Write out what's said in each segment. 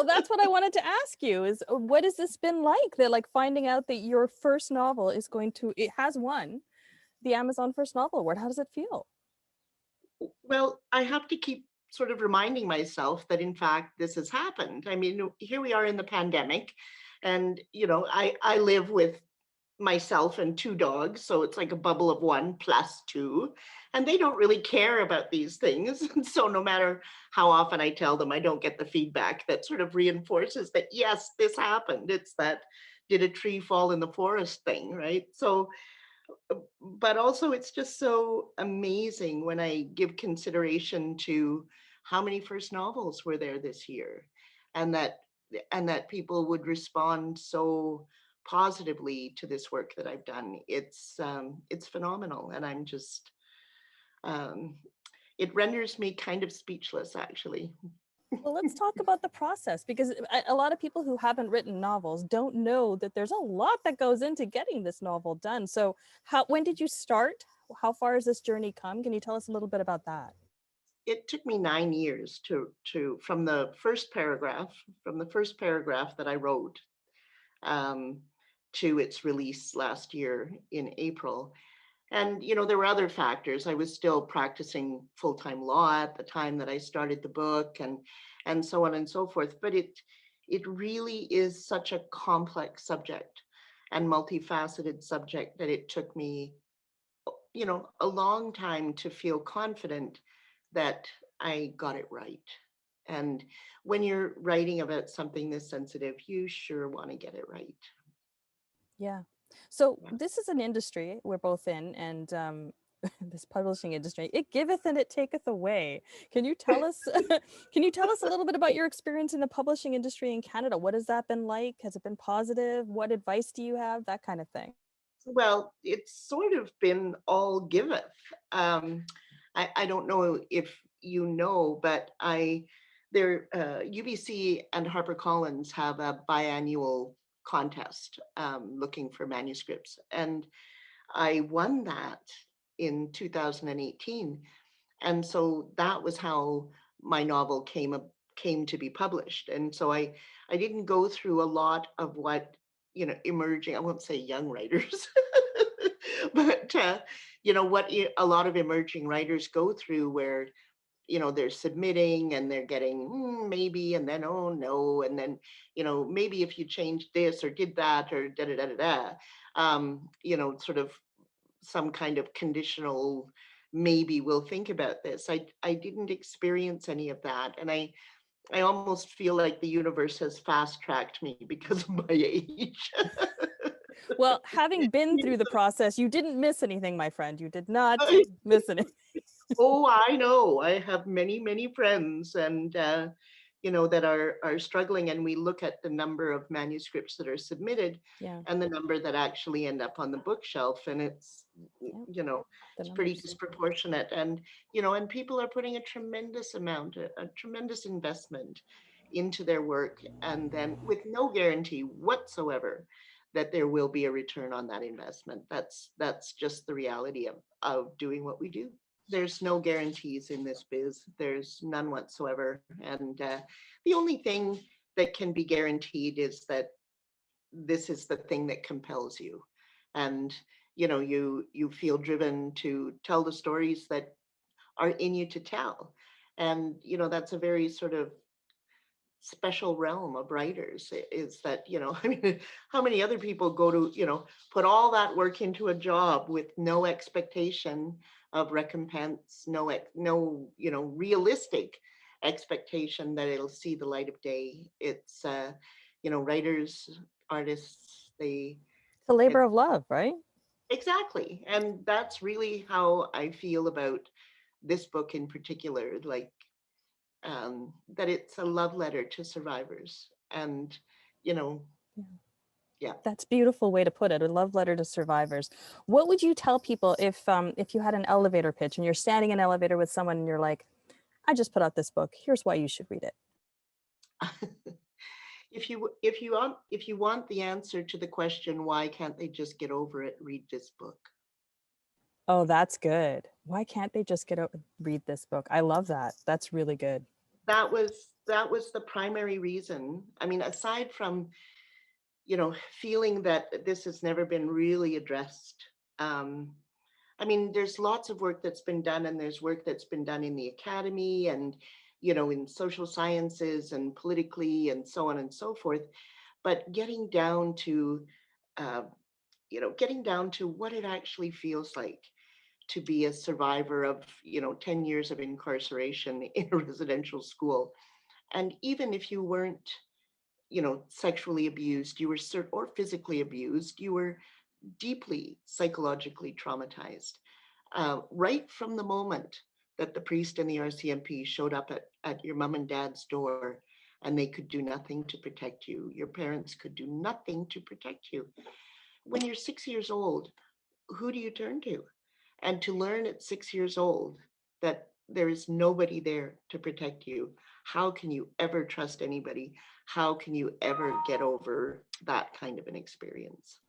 Well, that's what I wanted to ask you is what has this been like? That like finding out that your first novel is it has won the Amazon First Novel Award. How does it feel? Well, I have to keep sort of reminding myself that in fact this has happened. I mean, here we are in the pandemic, and I live with myself and two dogs, so it's like a bubble of one plus two, and they don't really care about these things. And so no matter how often I tell them, I don't get the feedback that sort of reinforces that yes, this happened. It's that did a tree fall in the forest thing, right? So but also it's just so amazing when I give consideration to how many first novels were there this year, and that people would respond so positively to this work that I've done. It's phenomenal, and I'm just um, it renders me kind of speechless, actually. Well, let's talk about the process because a lot of people who haven't written novels don't know that there's a lot that goes into getting this novel done. So, when did you start? How far has this journey come? Can you tell us a little bit about that? It took me 9 years to from the first paragraph that I wrote um, to its release last year in April. And there were other factors. I was still practicing full-time law at the time that I started the book, and so on and so forth. But it really is such a complex subject and multifaceted subject that it took me, a long time to feel confident that I got it right. And when you're writing about something this sensitive, you sure want to get it right. Yeah. So Yeah. this is an industry we're both in, and this publishing industry, it giveth and it taketh away. Can you tell us can you tell us a little bit about your experience in the publishing industry in Canada? What has that been like? Has it been positive? What advice do you have? That kind of thing. Well, it's sort of been all giveth. Um, I don't know if you know, but UBC and HarperCollins have a biannual contest looking for manuscripts, and I won that in 2018, and so that was how my novel came to be published. And so I didn't go through a lot of what emerging, I won't say young writers, but a lot of emerging writers go through, where they're submitting and they're getting maybe, and then oh no, and then maybe if you changed this or did that or da da da da da, sort of some kind of conditional, maybe we'll think about this. I didn't experience any of that, and I almost feel like the universe has fast tracked me because of my age. Well, having been through the process, you didn't miss anything, my friend. You did not miss anything. Oh, I know. I have many, many friends, and that are struggling. And we look at the number of manuscripts that are submitted, Yeah. and the number that actually end up on the bookshelf, and Yeah. The it's pretty numbers. disproportionate. And and people are putting a tremendous amount, a tremendous investment into their work, and then with no guarantee whatsoever that there will be a return on that investment. That's just the reality of doing what we do. There's no guarantees in this biz. There's none whatsoever. And the only thing that can be guaranteed is that this is the thing that compels you. And you feel driven to tell the stories that are in you to tell. And that's a very sort of special realm of writers, is that I mean, how many other people go to put all that work into a job with no expectation of recompense, no realistic expectation that it'll see the light of day. It's writers, artists, they It's a labor it, of love, right? exactly. And that's really how I feel about this book in particular. Like, that it's a love letter to survivors. And, you know, Yeah. yeah. That's a beautiful way to put it. A love letter to survivors. What would you tell people if you had an elevator pitch and you're standing in an elevator with someone and you're like, I just put out this book. Here's why you should read it. If you want the answer to the question, why can't they just get over it, read this book. Oh, that's good. Why can't they just read this book? I love that. That's really good. That was that was the primary reason. I mean, aside from, you know, feeling that this has never been really addressed. Um, I mean, there's lots of work that's been done, and there's work that's been done in the academy and, you know, in social sciences and politically and so on and so forth. But getting down to, uh, you know, getting down to what it actually feels like to be a survivor of, you know, 10 years of incarceration in a residential school. And even if you weren't, you know, sexually abused, you were or physically abused, you were deeply psychologically traumatized. Right from the moment that the priest and the RCMP showed up at your mom and dad's door, and they could do nothing to protect you. Your parents could do nothing to protect you. When you're 6 years old, who do you turn to? And to learn at 6 years old that there is nobody there to protect you, how can you ever trust anybody? How can you ever get over that kind of an experience?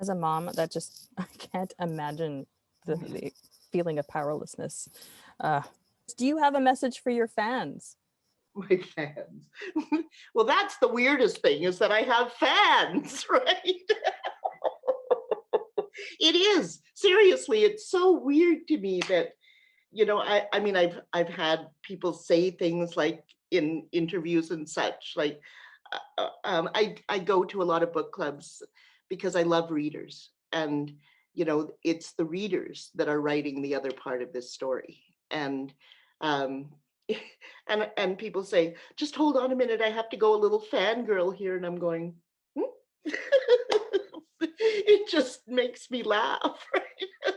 As a mom, that just I can't imagine the feeling of powerlessness. Uh, do you have a message for your fans? My fans. Well, that's the weirdest thing, is that I have fans, right? It is. Seriously, it's so weird to me that, you know, I mean, I've had people say things like in interviews and such, like, I go to a lot of book clubs because I love readers, and, you know, it's the readers that are writing the other part of this story. And um, and people say, just hold on a minute, I have to go a little fangirl here, and I'm going, hmm? It just makes me laugh, right?